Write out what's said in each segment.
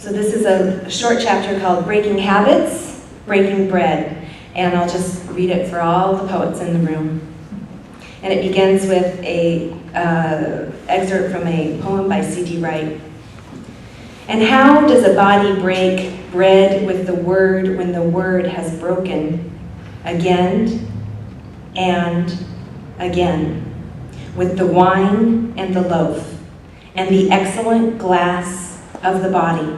So this is a short chapter called Breaking Habits, Breaking Bread. And I'll just read it for all the poets in the room. And it begins with an excerpt from a poem by C.D. Wright. And how does a body break bread with the word when the word has broken again and again, with the wine and the loaf and the excellent glass of the body?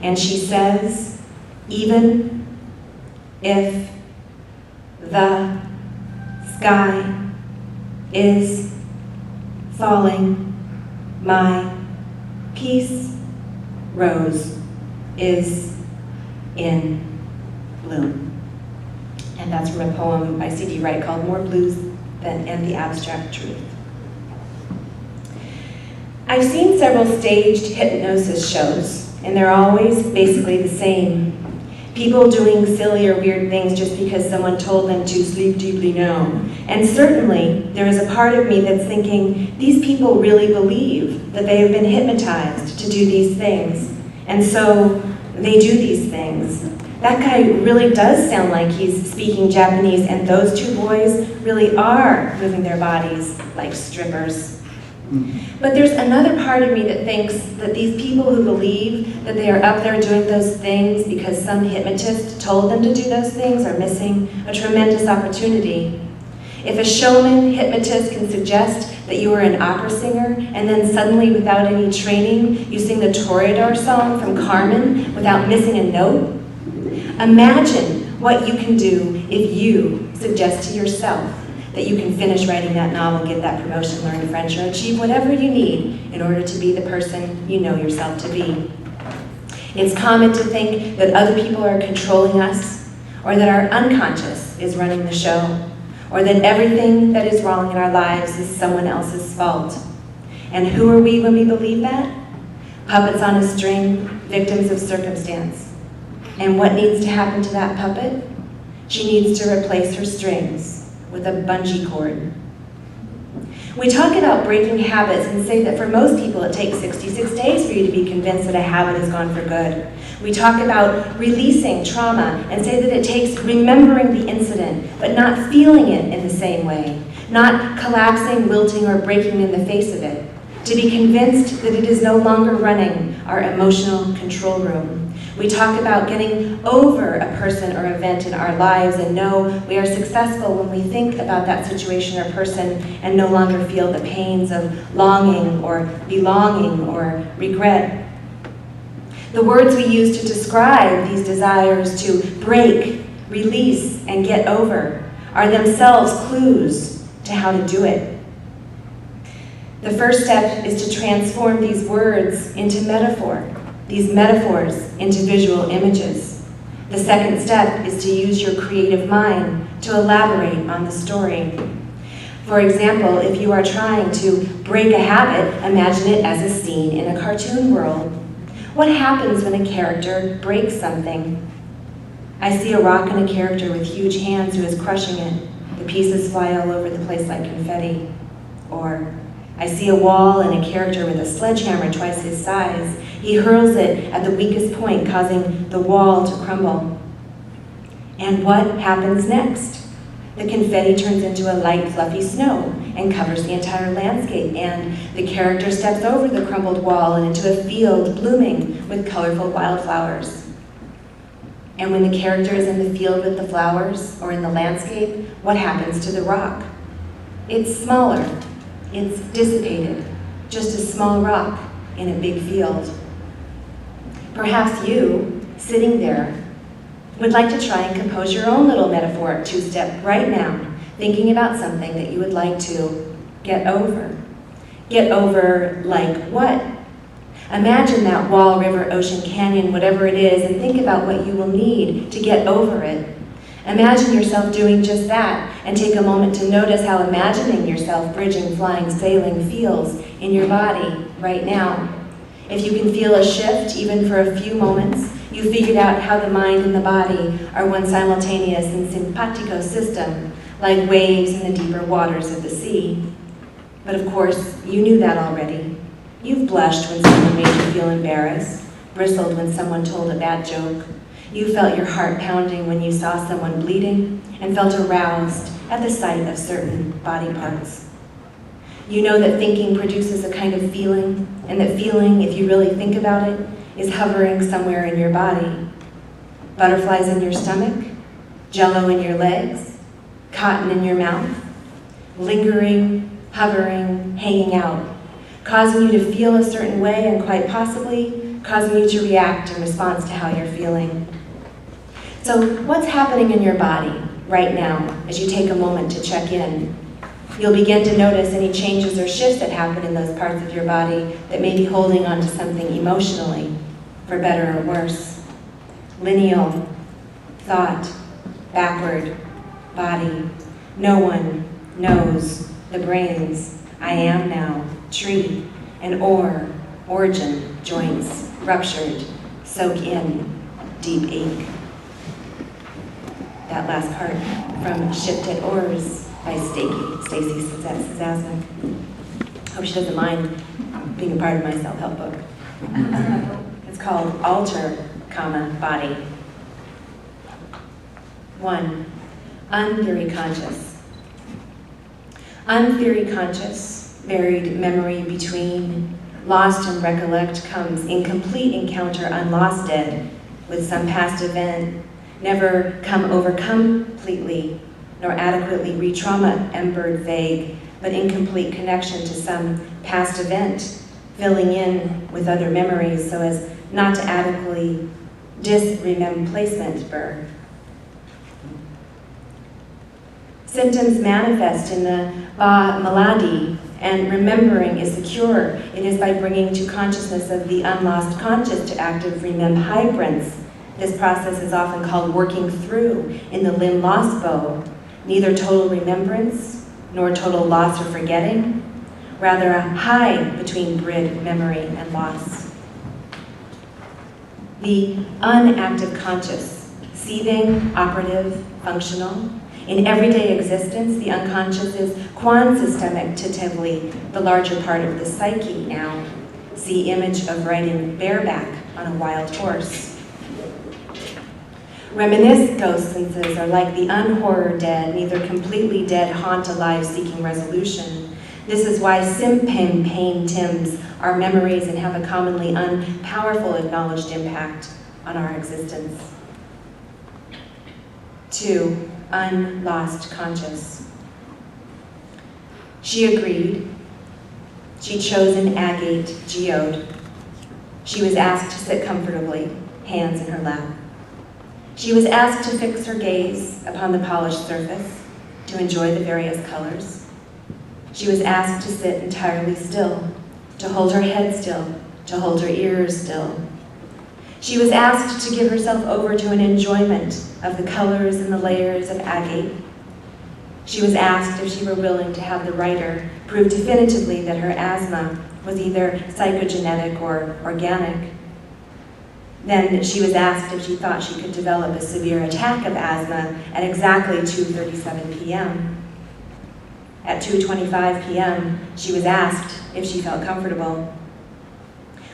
And she says, even if the sky is falling, my peace rose is in bloom. And that's from a poem by C.D. Wright called More Blues and the Abstract Truth. I've seen several staged hypnosis shows, and they're always basically the same. People doing silly or weird things just because someone told them to sleep deeply now. And certainly, there is a part of me that's thinking, these people really believe that they have been hypnotized to do these things. And so, they do these things. That guy really does sound like he's speaking Japanese, and those two boys really are moving their bodies like strippers. But there's another part of me that thinks that these people who believe that they are up there doing those things because some hypnotist told them to do those things are missing a tremendous opportunity. If a showman hypnotist can suggest that you are an opera singer and then suddenly, without any training, you sing the Toreador song from Carmen without missing a note, imagine what you can do if you suggest to yourself that you can finish writing that novel, get that promotion, learn French, or achieve whatever you need in order to be the person you know yourself to be. It's common to think that other people are controlling us, or that our unconscious is running the show, or that everything that is wrong in our lives is someone else's fault. And who are we when we believe that? Puppets on a string, victims of circumstance. And what needs to happen to that puppet? She needs to replace her strings with a bungee cord. We talk about breaking habits and say that for most people it takes 66 days for you to be convinced that a habit has gone for good. We talk about releasing trauma and say that it takes remembering the incident, but not feeling it in the same way, not collapsing, wilting, or breaking in the face of it, to be convinced that it is no longer running our emotional control room. We talk about getting over a person or event in our lives and know we are successful when we think about that situation or person and no longer feel the pains of longing or belonging or regret. The words we use to describe these desires to break, release, and get over are themselves clues to how to do it. The first step is to transform these words into metaphor. These metaphors into visual images. The second step is to use your creative mind to elaborate on the story. For example, if you are trying to break a habit, imagine it as a scene in a cartoon world. What happens when a character breaks something? I see a rock and a character with huge hands who is crushing it. The pieces fly all over the place like confetti. Or, I see a wall and a character with a sledgehammer twice his size. He hurls it at the weakest point, causing the wall to crumble. And what happens next? The confetti turns into a light, fluffy snow and covers the entire landscape, and the character steps over the crumbled wall and into a field blooming with colorful wildflowers. And when the character is in the field with the flowers, or in the landscape, what happens to the rock? It's smaller. It's dissipated, just a small rock in a big field. Perhaps you, sitting there, would like to try and compose your own little metaphoric two-step right now, thinking about something that you would like to get over. Get over like what? Imagine that wall, river, ocean, canyon, whatever it is, and think about what you will need to get over it. Imagine yourself doing just that, and take a moment to notice how imagining yourself bridging, flying, sailing feels in your body right now. If you can feel a shift, even for a few moments, you figured out how the mind and the body are one simultaneous and simpatico system, like waves in the deeper waters of the sea. But of course, you knew that already. You've blushed when someone made you feel embarrassed, bristled when someone told a bad joke. You felt your heart pounding when you saw someone bleeding and felt aroused at the sight of certain body parts. You know that thinking produces a kind of feeling, and that feeling, if you really think about it, is hovering somewhere in your body. Butterflies in your stomach, jello in your legs, cotton in your mouth, lingering, hovering, hanging out, causing you to feel a certain way and quite possibly causing you to react in response to how you're feeling. So what's happening in your body right now as you take a moment to check in? You'll begin to notice any changes or shifts that happen in those parts of your body that may be holding on to something emotionally, for better or worse. Lineal, thought, backward, body, no one knows, the brains, I am now, tree, and ore, origin, joints, ruptured, soak in, deep ache. That last part from Shifted Ores by Stacy Sazasnik. Hope she doesn't mind being a part of my self-help book. It's called Alter, Body. 1. Untheory conscious. Untheory conscious, buried memory between, lost and recollect comes in complete encounter unlosted with some past event, never come overcome completely, nor adequately re-trauma embered vague, but incomplete connection to some past event, filling in with other memories so as not to adequately disrememplacement burr. Symptoms manifest in the ba maladi, and remembering is the cure. It is by bringing to consciousness of the unlost conscious to active remembrance. This process is often called working through in the limb loss bow. Neither total remembrance nor total loss or forgetting, rather a high between brid memory and loss. The unactive conscious, seething, operative, functional. In everyday existence, the unconscious is quasi-systematically the larger part of the psyche now. See image of riding bareback on a wild horse. Reminiscent senses are like the unhorror dead, neither completely dead haunt alive seeking resolution. This is why simpim pain tims are memories and have a commonly unpowerful acknowledged impact on our existence. 2. Unlost conscious. She agreed. She chose an agate geode. She was asked to sit comfortably, hands in her lap. She was asked to fix her gaze upon the polished surface, to enjoy the various colors. She was asked to sit entirely still, to hold her head still, to hold her ears still. She was asked to give herself over to an enjoyment of the colors and the layers of agate. She was asked if she were willing to have the writer prove definitively that her asthma was either psychogenetic or organic. Then she was asked if she thought she could develop a severe attack of asthma at exactly 2:37 p.m. At 2:25 p.m., she was asked if she felt comfortable.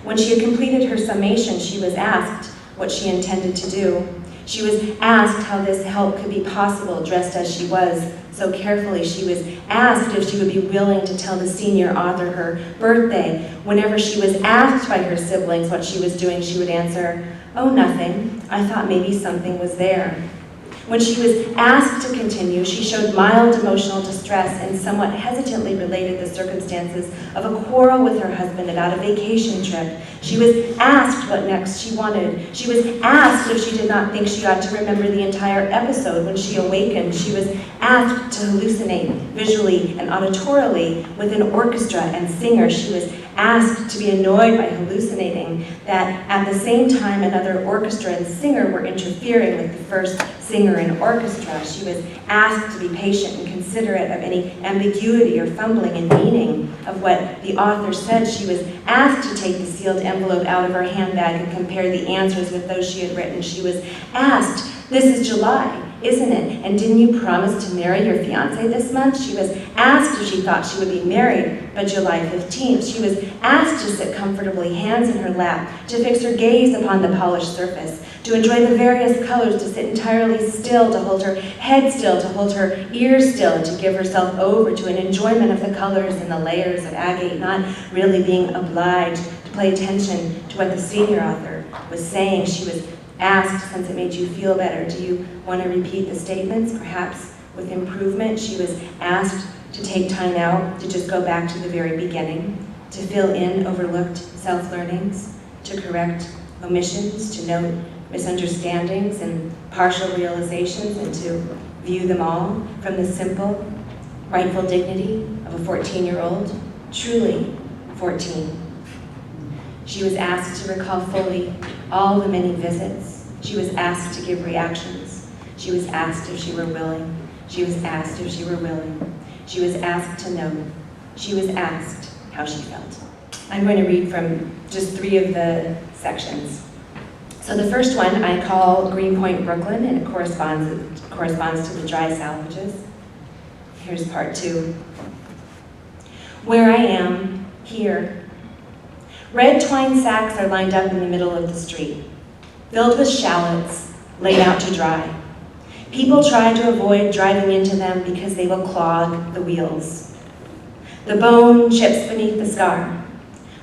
When she had completed her summation, she was asked what she intended to do. She was asked how this help could be possible dressed as she was so carefully. She was asked if she would be willing to tell the senior author her birthday. Whenever she was asked by her siblings what she was doing, she would answer, "Oh, nothing. I thought maybe something was there." When she was asked to continue, she showed mild emotional distress and somewhat hesitantly related the circumstances of a quarrel with her husband about a vacation trip. She was asked what next she wanted. She was asked if she did not think she ought to remember the entire episode when she awakened. She was asked to hallucinate visually and auditorily with an orchestra and singer. She was asked to be annoyed by hallucinating that at the same time another orchestra and singer were interfering with the first singer and orchestra. She was asked to be patient and considerate of any ambiguity or fumbling in meaning of what the author said. She was asked to take the sealed envelope out of her handbag and compare the answers with those she had written. She was asked, "This is July, isn't it? And didn't you promise to marry your fiancé this month?" She was asked if she thought she would be married by July 15th. She was asked to sit comfortably, hands in her lap, to fix her gaze upon the polished surface, to enjoy the various colors, to sit entirely still, to hold her head still, to hold her ears still, and to give herself over to an enjoyment of the colors and the layers of agate, not really being obliged to pay attention to what the senior author was saying. She was asked, since it made you feel better, do you want to repeat the statements, perhaps with improvement? She was asked to take time out, to just go back to the very beginning, to fill in overlooked self-learnings, to correct omissions, to note misunderstandings and partial realizations, and to view them all from the simple, rightful dignity of a 14-year-old, truly 14. She was asked to recall fully all the many visits. She was asked to give reactions. She was asked if she were willing. She was asked if she were willing. She was asked to know. She was asked how she felt. I'm going to read from just 3 of the sections. So the first one I call Greenpoint Brooklyn, and it corresponds to the dry salvages. Here's part 2. Where I am, here. Red twine sacks are lined up in the middle of the street, filled with shallots laid out to dry. People try to avoid driving into them because they will clog the wheels. The bone chips beneath the scar,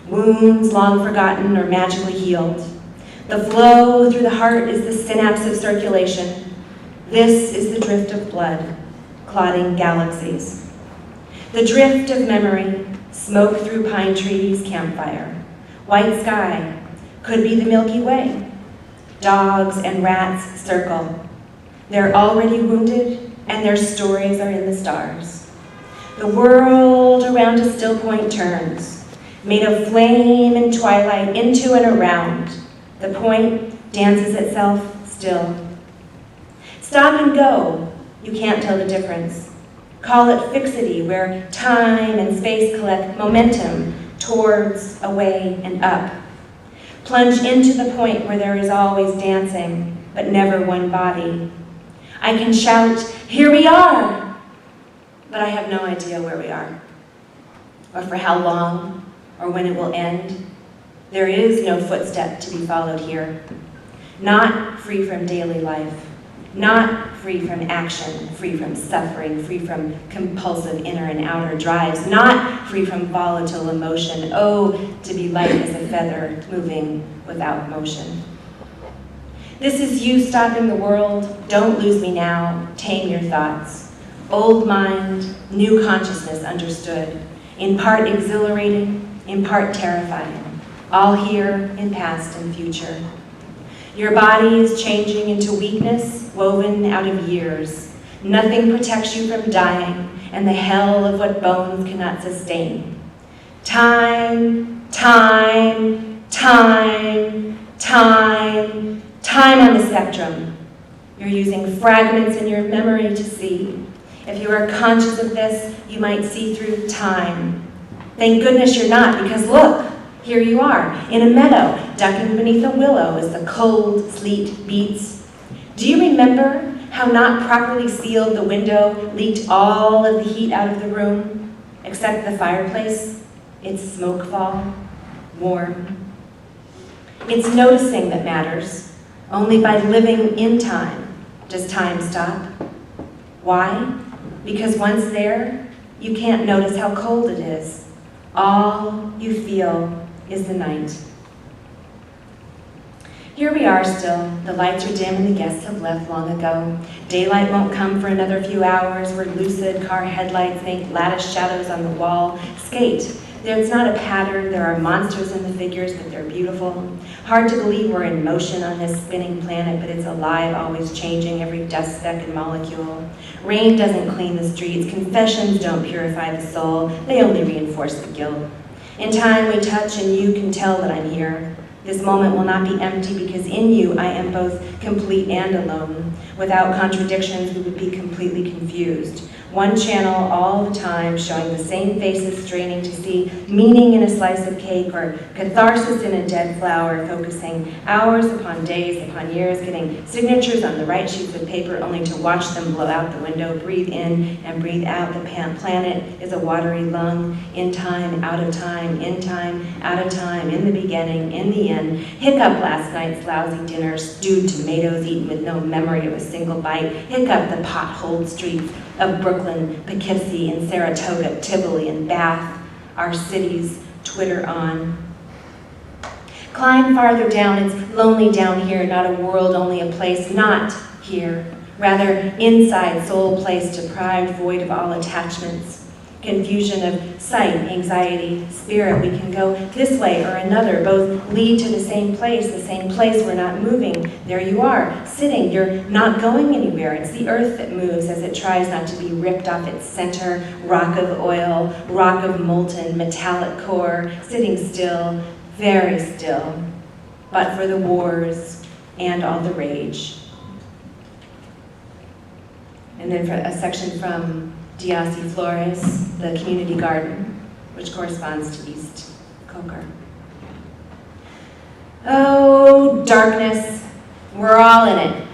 wounds long forgotten or magically healed. The flow through the heart is the synapse of circulation. This is the drift of blood, clotting galaxies. The drift of memory, smoke through pine trees, campfire. White sky could be the Milky Way. Dogs and rats circle. They're already wounded, and their stories are in the stars. The world around a still point turns, made of flame and twilight, into and around. The point dances itself still. Stop and go, you can't tell the difference. Call it fixity, where time and space collect momentum towards, away, and up. Plunge into the point where there is always dancing, but never one body. I can shout, "Here we are!" But I have no idea where we are, or for how long, or when it will end. There is no footstep to be followed here. Not free from daily life, not free from action, free from suffering, free from compulsive inner and outer drives, not free from volatile emotion. Oh, to be light as a feather, moving without motion. This is you stopping the world. Don't lose me now. Tame your thoughts. Old mind, new consciousness understood. In part exhilarating, in part terrifying. All here in past and future. Your body is changing into weakness woven out of years. Nothing protects you from dying and the hell of what bones cannot sustain. Time, time, time, time, time on the spectrum. You're using fragments in your memory to see. If you are conscious of this, you might see through time. Thank goodness you're not, because look, here you are, in a meadow, ducking beneath a willow as the cold sleet beats. Do you remember how not properly sealed the window leaked all of the heat out of the room, except the fireplace, its smoke fall, warm? It's noticing that matters. Only by living in time does time stop. Why? Because once there, you can't notice how cold it is. All you feel is the night. Here we are still. The lights are dim and the guests have left long ago. Daylight won't come for another few hours. We're lucid. Car headlights make lattice shadows on the wall. Skate. There's not a pattern. There are monsters in the figures, but they're beautiful. Hard to believe we're in motion on this spinning planet, but it's alive, always changing, every dust speck and molecule. Rain doesn't clean the streets. Confessions don't purify the soul. They only reinforce the guilt. In time we touch and you can tell that I'm here. This moment will not be empty because in you I am both complete and alone. Without contradictions we would be completely confused. One channel all the time, showing the same faces straining to see meaning in a slice of cake or catharsis in a dead flower, focusing hours upon days upon years, getting signatures on the right sheets of paper only to watch them blow out the window, breathe in and breathe out. The planet is a watery lung, in time, out of time, in time, out of time, in the beginning, in the end. Hiccup last night's lousy dinner, stewed tomatoes eaten with no memory of a single bite. Hiccup the potholed streets of Brooklyn, Poughkeepsie, and Saratoga, Tivoli, and Bath, our cities twitter on. Climb farther down, it's lonely down here, not a world, only a place, not here. Rather, inside, soul place, deprived, void of all attachments. Confusion of sight, anxiety, spirit. We can go this way or another. Both lead to the same place we're not moving. There you are, sitting. You're not going anywhere. It's the earth that moves as it tries not to be ripped off its center. Rock of oil, rock of molten metallic core, sitting still, very still, but for the wars and all the rage. And then for a section from Diasi Flores, the community garden, which corresponds to East Coker. Oh, darkness, we're all in it.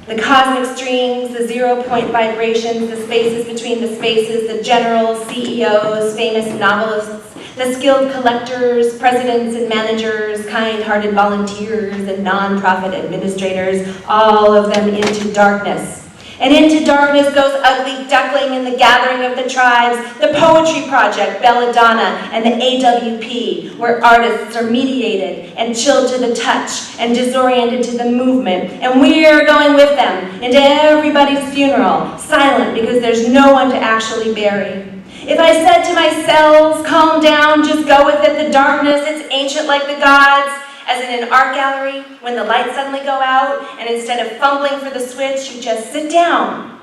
The cosmic streams, the zero-point vibrations, the spaces between the spaces, the generals, CEOs, famous novelists, the skilled collectors, presidents and managers, kind-hearted volunteers and non-profit administrators, all of them into darkness. And into darkness goes Ugly Duckling and the Gathering of the Tribes, the Poetry Project, Belladonna, and the AWP, where artists are mediated and chilled to the touch and disoriented to the movement. And we're going with them into everybody's funeral, silent because there's no one to actually bury. If I said to my cells, calm down, just go with it, the darkness, it's ancient like the gods, as in an art gallery, when the lights suddenly go out, and instead of fumbling for the switch, you just sit down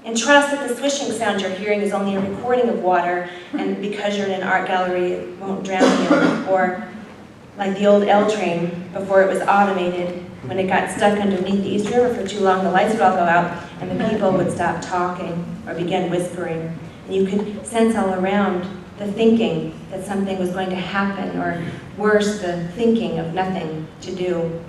and trust that the swishing sound you're hearing is only a recording of water, and because you're in an art gallery, it won't drown you. Or like the old L train, before it was automated, when it got stuck underneath the East River for too long, the lights would all go out, and the people would stop talking or begin whispering. And you could sense all around the thinking that something was going to happen, or worse, the thinking of nothing to do.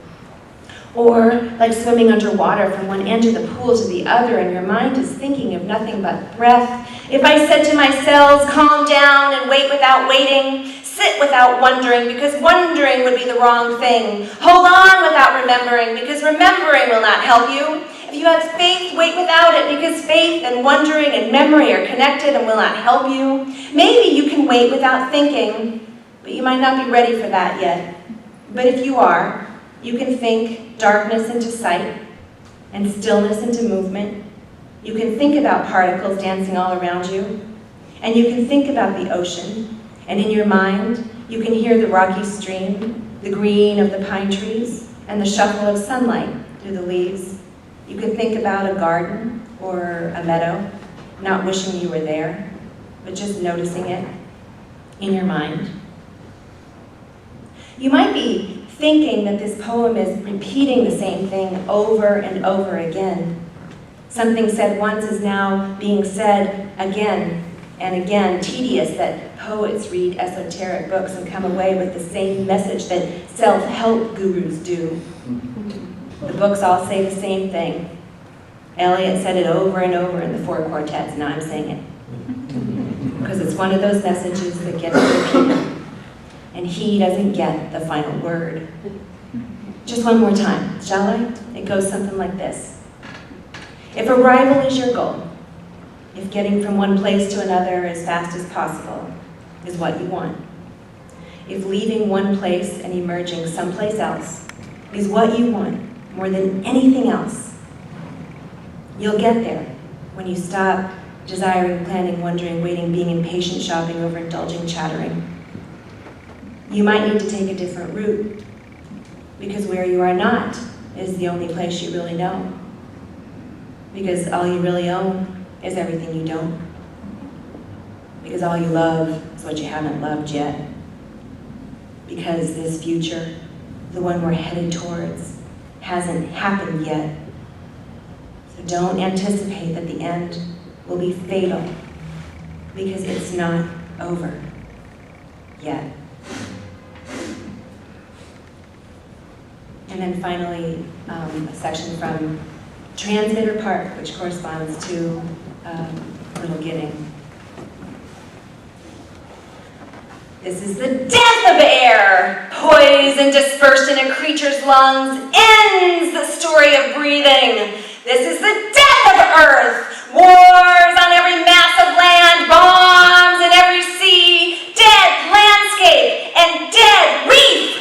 Or like swimming underwater from one end of the pool to the other, and your mind is thinking of nothing but breath. If I said to my cells, calm down and wait without waiting, sit without wondering, because wondering would be the wrong thing. Hold on without remembering, because remembering will not help you. If you have faith, wait without it, because faith and wondering and memory are connected and will not help you. Maybe you can wait without thinking, but you might not be ready for that yet. But if you are, you can think darkness into sight and stillness into movement. You can think about particles dancing all around you, and you can think about the ocean, and in your mind, you can hear the rocky stream, the green of the pine trees, and the shuffle of sunlight through the leaves. You can think about a garden or a meadow, not wishing you were there, but just noticing it in your mind. You might be thinking that this poem is repeating the same thing over and over again. Something said once is now being said again and again. Tedious that poets read esoteric books and come away with the same message that self-help gurus do. The books all say the same thing. Eliot said it over and over in the 4 quartets, now I'm saying it. Because it's one of those messages that gets repeated, and he doesn't get the final word. Just one more time, shall I? It goes something like this. If arrival is your goal, if getting from one place to another as fast as possible is what you want, if leaving one place and emerging someplace else is what you want more than anything else, you'll get there when you stop desiring, planning, wondering, waiting, being impatient, shopping, overindulging, chattering. You might need to take a different route, because where you are not is the only place you really know. Because all you really own is everything you don't. Because all you love is what you haven't loved yet. Because this future, the one we're headed towards, hasn't happened yet. So don't anticipate that the end will be fatal because it's not over yet. And then finally, a section from Transmitter Park, which corresponds to Little Gidding. This is the death of air, poison dispersed in a creature's lungs, ends the story of breathing. This is the death of earth, wars on every mass of land, bombs in every sea, dead landscape and dead reef.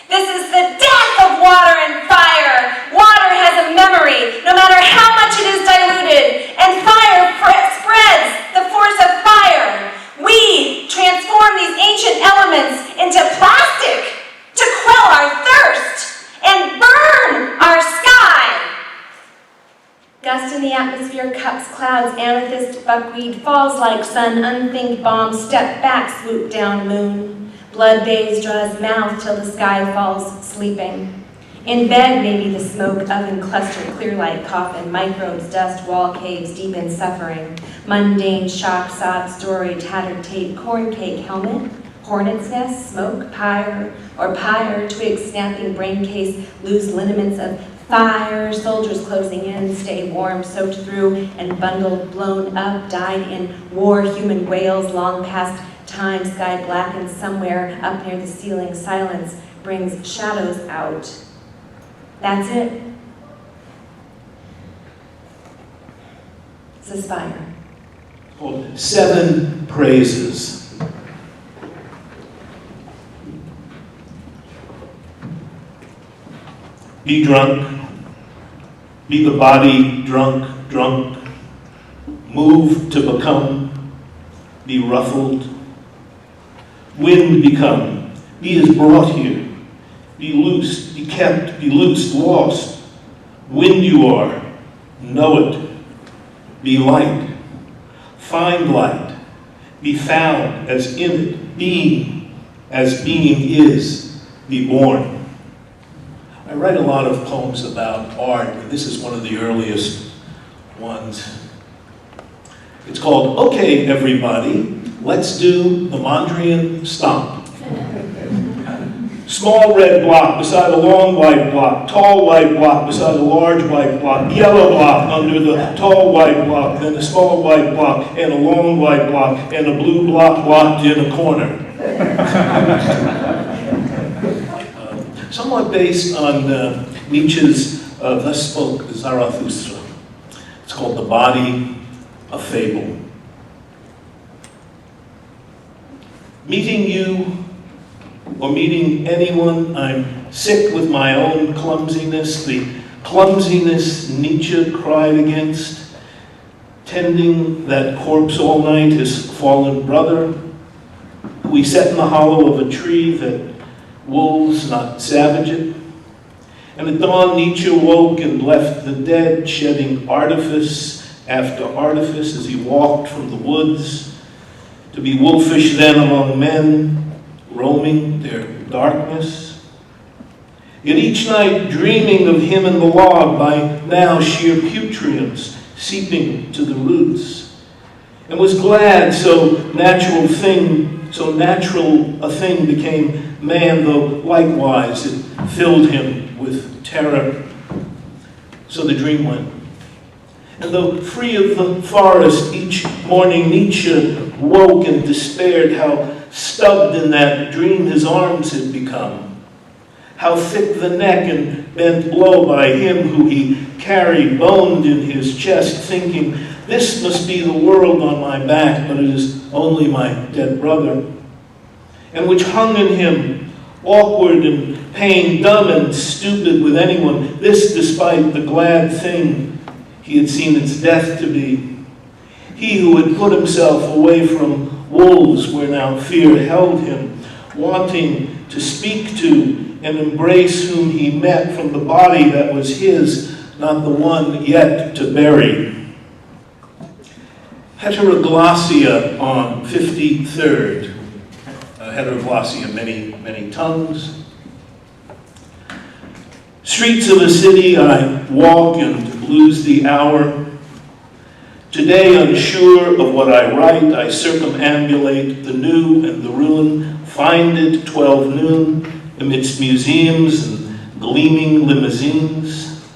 This is the death of water and fire. Water has a memory, no matter how much it is diluted, and fire spreads the force of fire. We transform these ancient elements into plastic to quell our thirst and burn our sky. Dust in the atmosphere cups clouds, amethyst, buckwheat, falls like sun, unthinked bombs, step back, swoop down moon. Blood bathes, draws mouth till the sky falls sleeping. In bed, maybe the smoke oven cluster, clear light coffin, microbes, dust, wall caves, deep in suffering. Mundane shock, sob, story, tattered tape, corn cake, helmet, hornet's nest, smoke, pyre, twigs, snapping brain case, loose lineaments of fire, soldiers closing in, stay warm, soaked through and bundled, blown up, died in war, human wails, long past time, sky blackened somewhere up near the ceiling, silence brings shadows out. That's it. It's a spire. Called 7 Praises. Be drunk, be the body drunk, move to become, be ruffled, wind become, be as brought here, be loosed, be kept, be loosed, lost, wind you are, know it, be light, find light, be found as in it, being as being is, be born. I write a lot of poems about art, and this is one of the earliest ones. It's called, Okay, Everybody, Let's Do the Mondrian Stomp. Small red block beside a long white block, tall white block beside a large white block, yellow block under the tall white block, then a small white block, and a long white block, and a blue block locked in a corner. Somewhat based on Nietzsche's Thus Spoke Zarathustra. It's called The Body, a Fable. Meeting you, or meeting anyone, I'm sick with my own clumsiness, the clumsiness Nietzsche cried against, tending that corpse all night, his fallen brother, who he set in the hollow of a tree that wolves not savage it. And at dawn Nietzsche woke and left the dead, shedding artifice after artifice as he walked from the woods, to be wolfish then among men, roaming their darkness. Yet each night dreaming of him in the log, by now sheer putrums seeping to the roots, and was glad so natural a thing became man, though likewise it filled him with terror. So the dream went. And though free of the forest each morning Nietzsche woke and despaired how stubbed in that dream his arms had become, how thick the neck and bent low by him who he carried boned in his chest, thinking, this must be the world on my back, but it is only my dead brother, and which hung in him, awkward and pain, dumb and stupid with anyone, this despite the glad thing he had seen its death to be. He who had put himself away from wolves where now fear held him, wanting to speak to and embrace whom he met from the body that was his, not the one yet to bury. Heteroglossia on 53rd. Heteroglossia, many tongues. Streets of a city I walk and lose the hour, Today, unsure of what I write, I circumambulate the new and the ruin, find it 12 noon, amidst museums and gleaming limousines.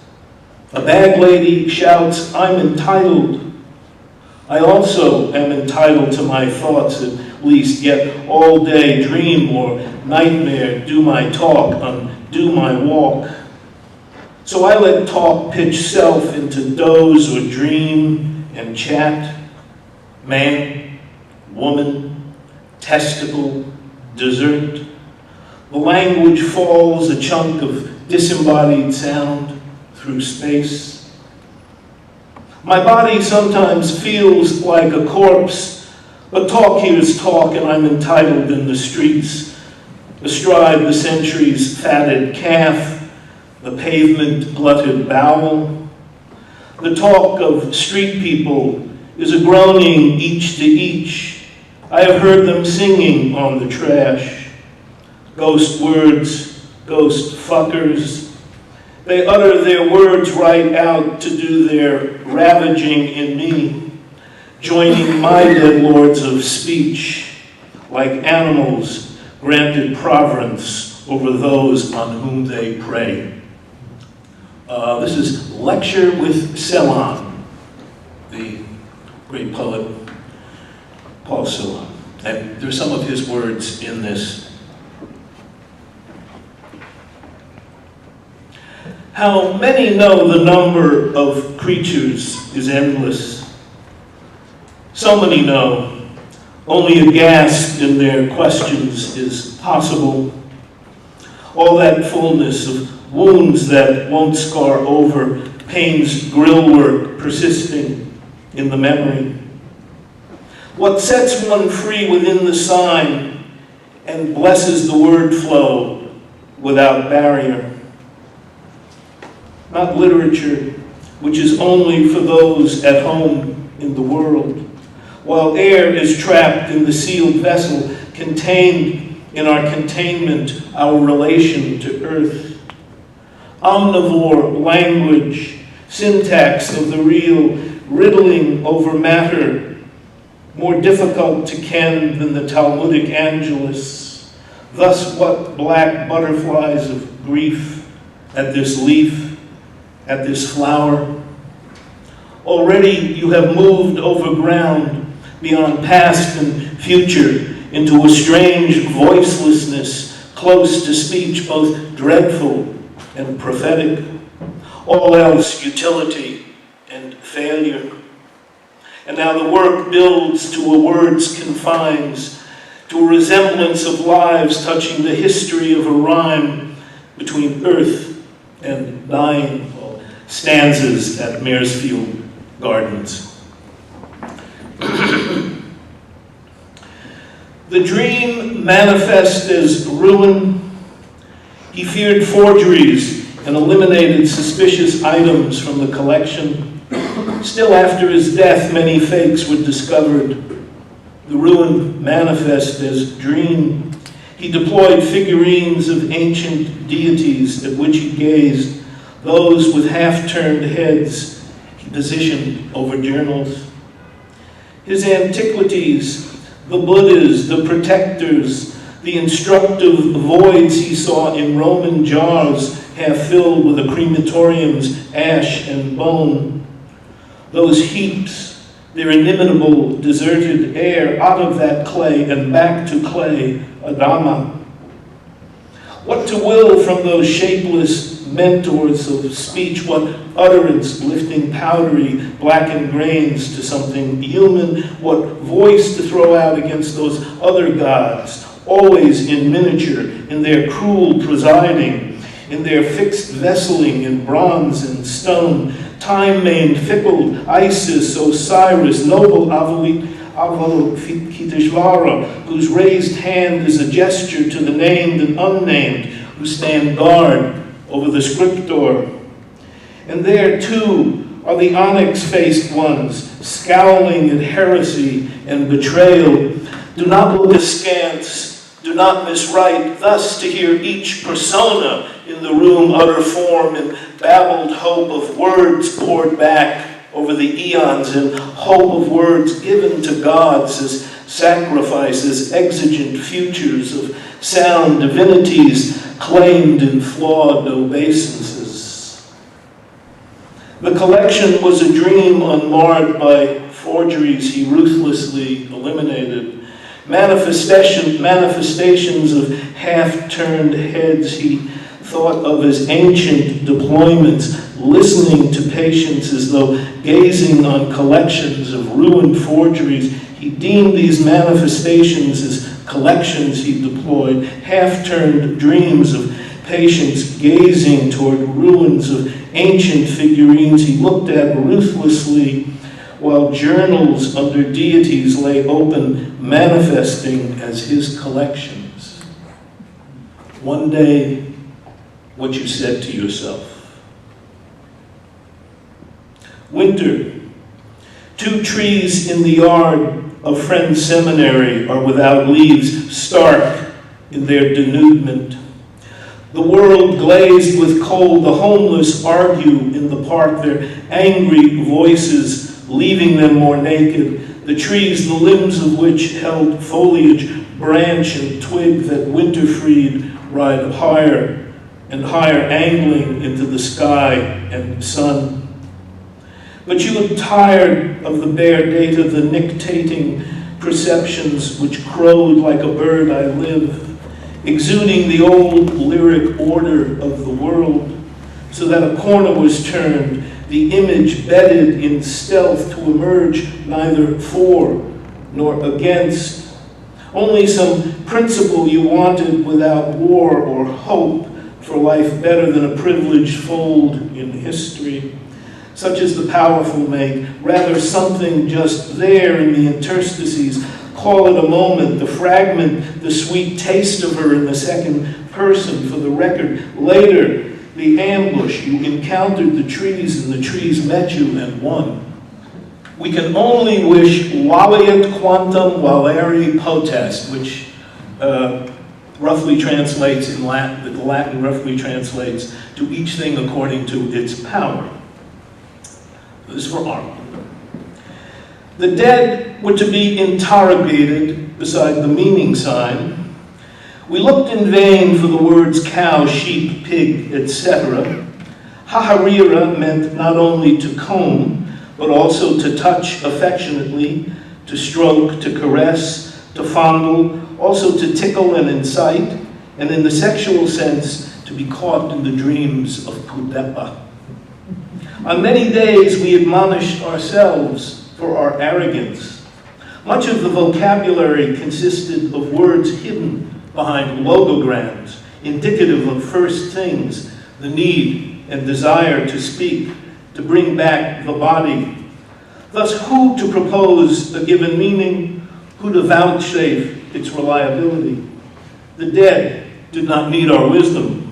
A bag lady shouts, I'm entitled. I also am entitled to my thoughts at least, yet all day dream or nightmare, do my talk, undo my walk. So I let talk pitch self into doze or dream and chat, man, woman, testicle, dessert. The language falls a chunk of disembodied sound through space. My body sometimes feels like a corpse, but talk here's talk, and I'm entitled in the streets, astride the century's fatted calf, the pavement glutted bowel. The talk of street people is a groaning each to each. I have heard them singing on the trash. Ghost words, ghost fuckers. They utter their words right out to do their ravaging in me, joining my dead lords of speech, like animals granted providence over those on whom they prey. This is Lecture with Ceylon, the great poet Paul Celan. And there's some of his words in this. How many know the number of creatures is endless? So many know, only a gasp in their questions is possible. All that fullness of wounds that won't scar over, pain's grill work persisting in the memory. What sets one free within the sign and blesses the word flow without barrier. Not literature, which is only for those at home in the world, while air is trapped in the sealed vessel, contained in our containment, our relation to earth. Omnivore language, syntax of the real, riddling over matter, more difficult to ken than the Talmudic Angelus. Thus what black butterflies of grief at this leaf, at this flower. Already you have moved over ground beyond past and future into a strange voicelessness, close to speech, both dreadful and prophetic, all else utility and failure. And now the work builds to a word's confines, to a resemblance of lives touching the history of a rhyme between earth and dying, stanzas at Maresfield Gardens. The dream manifest as ruin. He feared forgeries and eliminated suspicious items from the collection. Still, after his death, many fakes were discovered. The ruin manifest as dream. He deployed figurines of ancient deities at which he gazed, those with half-turned heads he positioned over journals. His antiquities, the Buddhas, the protectors, the instructive voids he saw in Roman jars half filled with a crematorium's ash and bone. Those heaps, their inimitable deserted air out of that clay and back to clay, Adama. What to will from those shapeless mentors of speech, what utterance lifting powdery blackened grains to something human, what voice to throw out against those other gods, always in miniature, in their cruel presiding, in their fixed vesseling in bronze and stone, time-maned, fickle Isis, Osiris, noble Avalokiteshvara, whose raised hand is a gesture to the named and unnamed, who stand guard over the scriptor. And there, too, are the onyx-faced ones, scowling at heresy and betrayal. Do not look askance, do not miswrite, thus to hear each persona in the room utter form and babbled hope of words poured back over the eons in hope of words given to gods as sacrifices, exigent futures of sound divinities claimed in flawed obeisances. The collection was a dream unmarred by forgeries he ruthlessly eliminated, manifestations of half-turned heads he thought of as ancient deployments, listening to patients as though gazing on collections of ruined forgeries. He deemed these manifestations as collections he deployed, half-turned dreams of patients gazing toward ruins of ancient figurines he looked at ruthlessly, while journals under deities lay open, manifesting as his collections. One day, what you said to yourself. Winter. 2 trees in the yard of Friends Seminary are without leaves, stark in their denudement. The world glazed with cold, the homeless argue in the park, their angry voices leaving them more naked. The trees, the limbs of which held foliage, branch and twig that winter freed, ride higher and higher, angling into the sky and sun. But you are tired of the bare data, the nictating perceptions which crowed like a bird I live, exuding the old lyric order of the world, so that a corner was turned, the image bedded in stealth to emerge neither for nor against. Only some principle you wanted without war or hope for life better than a privileged fold in history. Such as the powerful make, rather something just there in the interstices. Call it a moment, the fragment, the sweet taste of her in the second person for the record. Later, the ambush, you encountered the trees and the trees met you and won. We can only wish valeat quantum valere potest, which roughly translates in Latin, the Latin roughly translates to each thing according to its power. This is for Arnold. The dead were to be interrogated beside the meaning sign. We looked in vain for the words cow, sheep, pig, etc. Haharira meant not only to comb, but also to touch affectionately, to stroke, to caress, to fondle, also to tickle and incite, and in the sexual sense, to be caught in the dreams of Pudepa. On many days, we admonished ourselves for our arrogance. Much of the vocabulary consisted of words hidden behind logograms, indicative of first things, the need and desire to speak, to bring back the body. Thus, who to propose a given meaning, who to vouchsafe its reliability? The dead did not need our wisdom.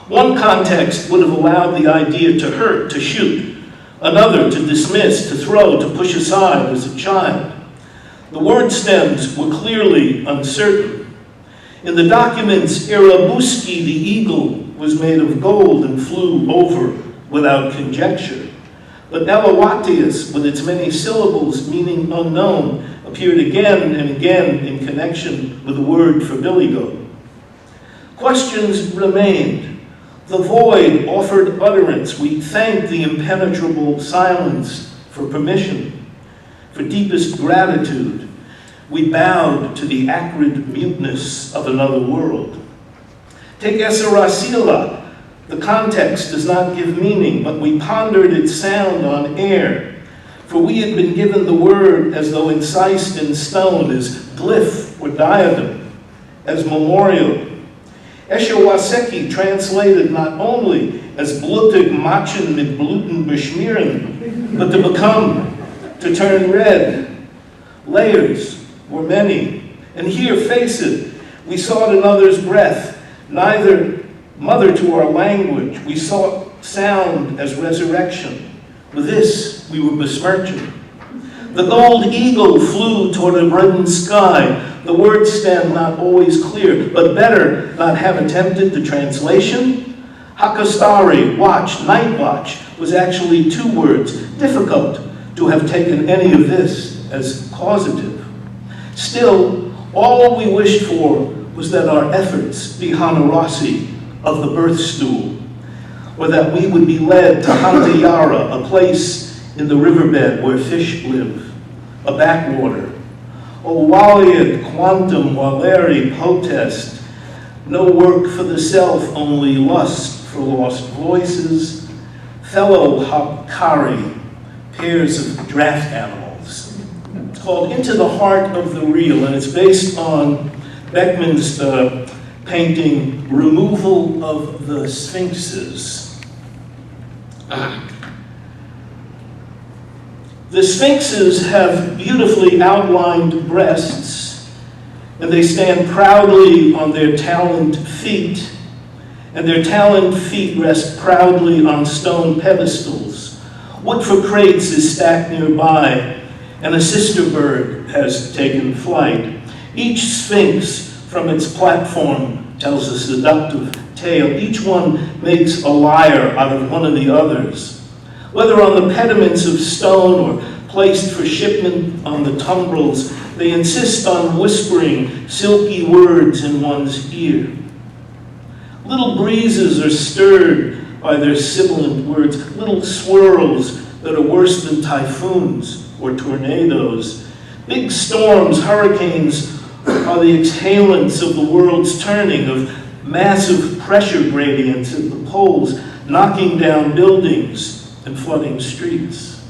One context would have allowed the idea to hurt, to shoot, another to dismiss, to throw, to push aside as a child. The word stems were clearly uncertain. In the documents, Erabuski, the eagle, was made of gold and flew over without conjecture. But Elawatius, with its many syllables meaning unknown, appeared again and again in connection with the word for billy goat. Questions remained. The void offered utterance. We thanked the impenetrable silence for permission, for deepest gratitude. We bowed to the acrid muteness of another world. Take Esarasila. The context does not give meaning, but we pondered its sound on air. For we had been given the word as though incised in stone, as glyph or diadem, as memorial. Eshawaseki translated not only as blutig machen mit bluten beschmieren, but to become, to turn red. Layers were many. And here, face it, we sought another's breath, neither mother to our language. We sought sound as resurrection. With this, we were besmirching. The gold eagle flew toward a reddened sky. The word stem not always clear, but better not have attempted the translation. Hakastari, watch, night watch, was actually 2 words, difficult to have taken any of this as causative. Still, all we wished for was that our efforts be Hanarasi of the birth stool, or that we would be led to Hantayara, a place in the riverbed where fish live, a backwater. O Waliad quantum valeri potest, no work for the self, only lust for lost voices, fellow Hakari, pairs of draft animals. It's called Into the Heart of the Real, and it's based on Beckman's painting, Removal of the Sphinxes. The Sphinxes have beautifully outlined breasts, and they stand proudly on their taloned feet, and their taloned feet rest proudly on stone pedestals. Wood for crates is stacked nearby, and a sister bird has taken flight. Each Sphinx from its platform tells a seductive tale. Each one makes a liar out of one of the others. Whether on the pediments of stone or placed for shipment on the tumbrils, they insist on whispering silky words in one's ear. Little breezes are stirred by their sibilant words, little swirls that are worse than typhoons or tornadoes. Big storms, hurricanes, are the exhalants of the world's turning, of massive pressure gradients at the poles, knocking down buildings and flooding streets.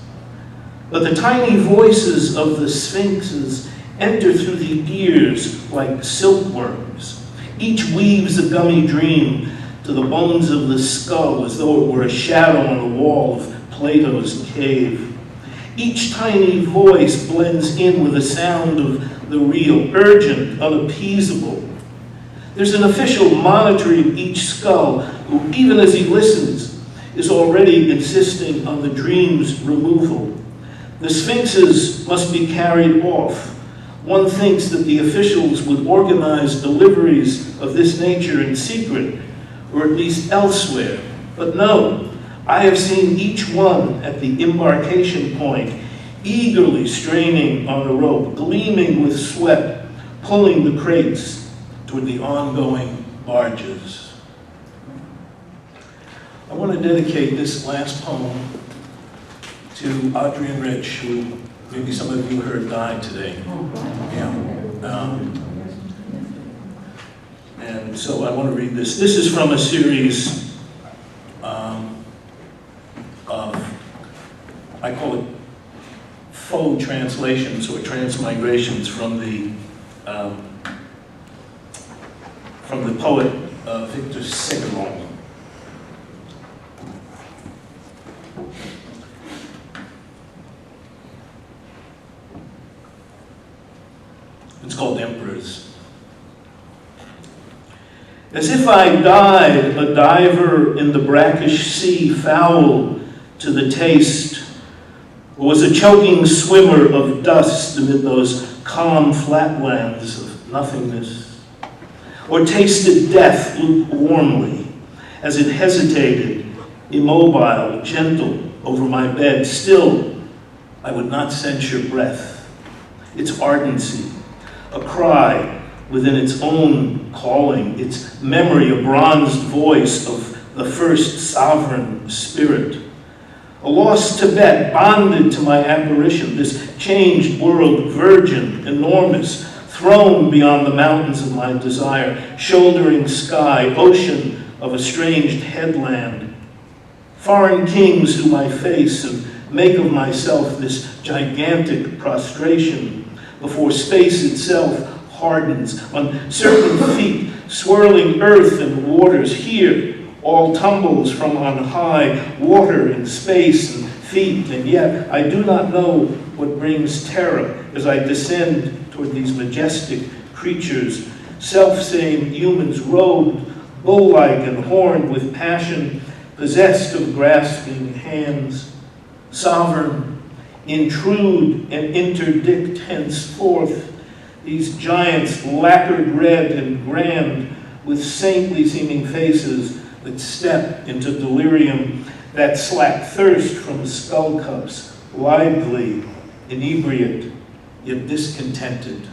But the tiny voices of the Sphinxes enter through the ears like silkworms. Each weaves a gummy dream to the bones of the skull as though it were a shadow on the wall of Plato's cave. Each tiny voice blends in with the sound of the real, urgent, unappeasable. There's an official monitoring each skull who, even as he listens, is already insisting on the dream's removal. The Sphinxes must be carried off. One thinks that the officials would organize deliveries of this nature in secret, or at least elsewhere. But no, I have seen each one at the embarkation point, eagerly straining on the rope, gleaming with sweat, pulling the crates toward the ongoing barges. I want to dedicate this last poem to Adrian Rich, who maybe some of you heard died today. And so I want to read this. This is from a series of, I call it faux translations or transmigrations from the poet Victor Segamon. It's called Emperors. As if I died, a diver in the brackish sea, foul to the taste, or was a choking swimmer of dust amid those calm flatlands of nothingness, or tasted death lukewarmly as it hesitated, immobile, gentle, over my bed. Still, I would not censure breath, its ardency, a cry within its own calling, its memory, a bronzed voice of the first sovereign spirit. A lost Tibet bonded to my apparition, this changed world, virgin, enormous, thrown beyond the mountains of my desire, shouldering sky, ocean of estranged headland. Foreign kings whom I face and make of myself this gigantic prostration before space itself hardens on certain feet, swirling earth and waters. Here, all tumbles from on high, water and space and feet, and yet I do not know what brings terror as I descend toward these majestic creatures, self-same humans robed, bull-like and horned with passion, possessed of grasping hands, sovereign, intrude and interdict henceforth. These giants lacquered red and grand with saintly seeming faces that step into delirium, that slack thirst from skull cups, lively, inebriate, yet discontented.